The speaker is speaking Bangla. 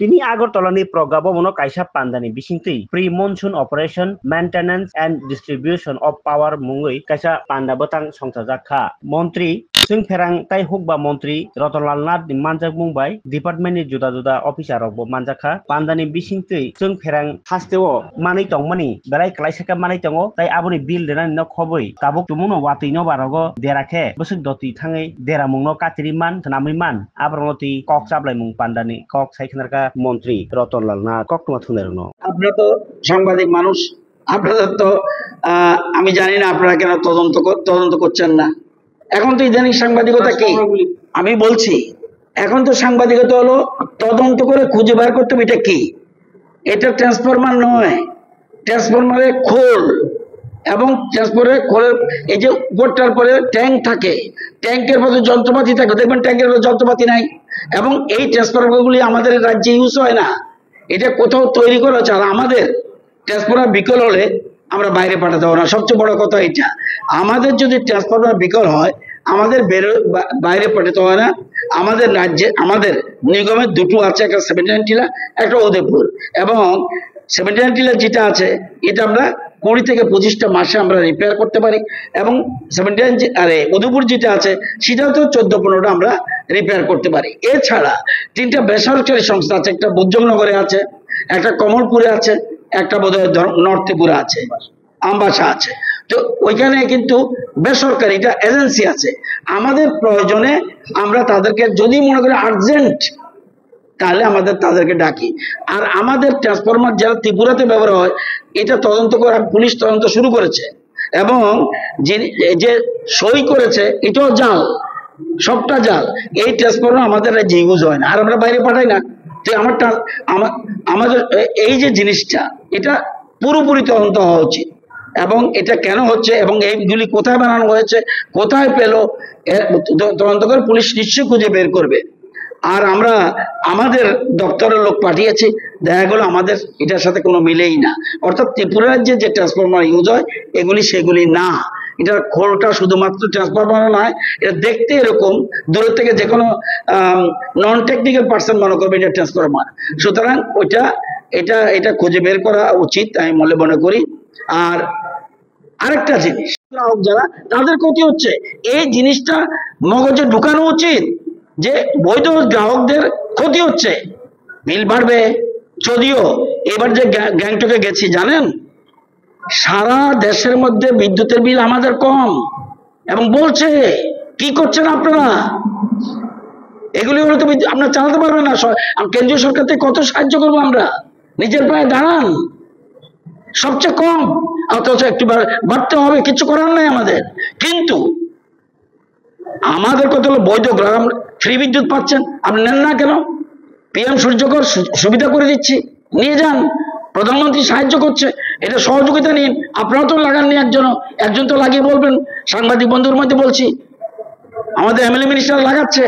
Tini Agortolani Progabono Kaisa Pandani Bishinti, pre-monsoon operation, maintenance and distribution of power Mungui, Kaisa Pandabotang Songtazaka, Montri, Sung Perang Tai Hukba Montri, Rotolan Lad di Manjak Mumbai, Department ni Juda Officer of Manjaka, Pandani Bishinti, Sung Perang Hasteo, Mani Tong Money, Berai Klaisaka Mani Tongo, Tai Aboni Bill the no Kobui, Tabuk Tumuno Watino Barago, Derake, Busuk Doti Tangi, Deramuno Katriman, Tanamiman, Abronoti, Cox Ablemung Pandani, Cox Haikanaka. মন্ত্রী রতনলাল না কখনো থুনের ন আপনারা তো সাংবাদিক মানুষ আপনাদের তো আমি জানি না আপনারা কেন তদন্ত করছেন না এখন তো ইদানিং সাংবাদিকতা কি আমি বলছি এখন তো সাংবাদিকতা হলো তদন্ত করে খুঁজে বের করতে হবে এটা কি এটা ট্রান্সফরমার নয় ট্রান্সফরমারে খোল এবং ট্রান্সফরমারে খোলের এই যে উপরটার পরে ট্যাঙ্ক থাকে ট্যাঙ্কের মধ্যে যন্ত্রপাতি থাকে দেখবেন ট্যাঙ্কের মধ্যে যন্ত্রপাতি নাই এবং এই ট্রান্সফরমারগুলি আমাদের রাজ্যে ইউজ হয় না এটা কোথাও তৈরি করা হচ্ছে আর আমাদের ট্রান্সফরমার বিকল হলে আমরা বাইরে পাঠাতে হবে না সবচেয়ে বড় কথা এটা আমাদের যদি ট্রান্সফরমার বিকল হয় আমাদের বাইরে পাঠাতে হয় না আমাদের রাজ্যে আমাদের নিগমের দুটো আছে একটা 79 টিলা একটা উদয়পুর এবং 79 টিলা যেটা আছে এটা আমরা 20 থেকে 25টা মাসে আমরা রিপেয়ার করতে পারি এবং 79 আরে উদয়পুর যেটা আছে সেটাও তো 14-15টা আমরা রিপেয়ার করতে পারি এছাড়া তিনটা বেসরকারি সংস্থা আছে একটা বুদ্ধনগরে আছে একটা কমলপুরে আছে একটা বোধহয় নর্থপুরে আছে আমবাসা আছে তো ওইখানে কিন্তু বেসরকারি এটা এজেন্সি আছে আমাদের প্রয়োজনে আমরা তাদেরকে যদি মনে করি আর্জেন্ট তাহলে আমাদের তাদেরকে ডাকি আর আমাদের ট্রান্সফরমার যারা ত্রিপুরাতে ব্যবহার হয় এটা তদন্ত করে পুলিশ তদন্ত শুরু করেছে এবং যে সই করেছে এটাও জাল সবটা জাল এই ট্রান্সফরমার আমাদের রাজ্যে ইউজ হয় না আর আমরা বাইরে পাঠাই না তো আমাদের এই যে জিনিসটা এটা পুরোপুরি তদন্ত হওয়া উচিত এবং এটা কেন হচ্ছে এবং এইগুলি কোথায় বানানো হয়েছে কোথায় পেল তদন্ত করে পুলিশ নিশ্চয়ই খুঁজে বের করবে আর আমরা আমাদের দপ্তরের লোক পাঠিয়েছি দেখা গেল আমাদের এটার সাথে কোনো মিলেই না অর্থাৎ ত্রিপুরা রাজ্যে যে ট্রান্সফরমার ইউজ হয় এগুলি সেগুলি না এটার খোলটা শুধুমাত্র ট্রান্সফরমার নয় এটা দেখতে এরকম দূর থেকে যে কোনো নন টেকনিক্যাল পার্সন মনে করবে এটা ট্রান্সফরমার সুতরাং এটা খুঁজে বের করা উচিত আমি মনে করি আর আরেকটা জিনিস গ্রাহক যারা তাদের ক্ষতি হচ্ছে এই জিনিসটা মগজে ঢুকানো উচিত যে বৈধ গ্রাহকদের ক্ষতি হচ্ছে বিল বাড়বে যদিও এবার যে গ্যাংটকে গেছি জানেন সারা দেশের মধ্যে বিদ্যুতের বিল আমাদের কম এবং বলছে কি করছেন আপনারা এগুলি হলে তো আপনারা চালাতে পারবেন না কেন্দ্রীয় সরকার থেকে কত সাহায্য করবো আমরা নিজের পায়ে দাঁড়ান সবচেয়ে কম অথচ একটু বাড়তে হবে কিছু করার নাই আমাদের কিন্তু আমাদের কত হলো বৈধ গ্রাম ফ্রি বিদ্যুৎ পাচ্ছেন আপনি নেন না কেন পিএম সূর্যকর সুবিধা করে দিচ্ছি নিয়ে যান প্রধানমন্ত্রী সাহায্য করছে এটা সহযোগিতা নিন আপনারাও তো লাগাননি একজন তো লাগিয়ে বলবেন সাংবাদিক বন্ধুর মধ্যে বলছি আমাদের এমএলএ মিনিস্টার লাগাচ্ছে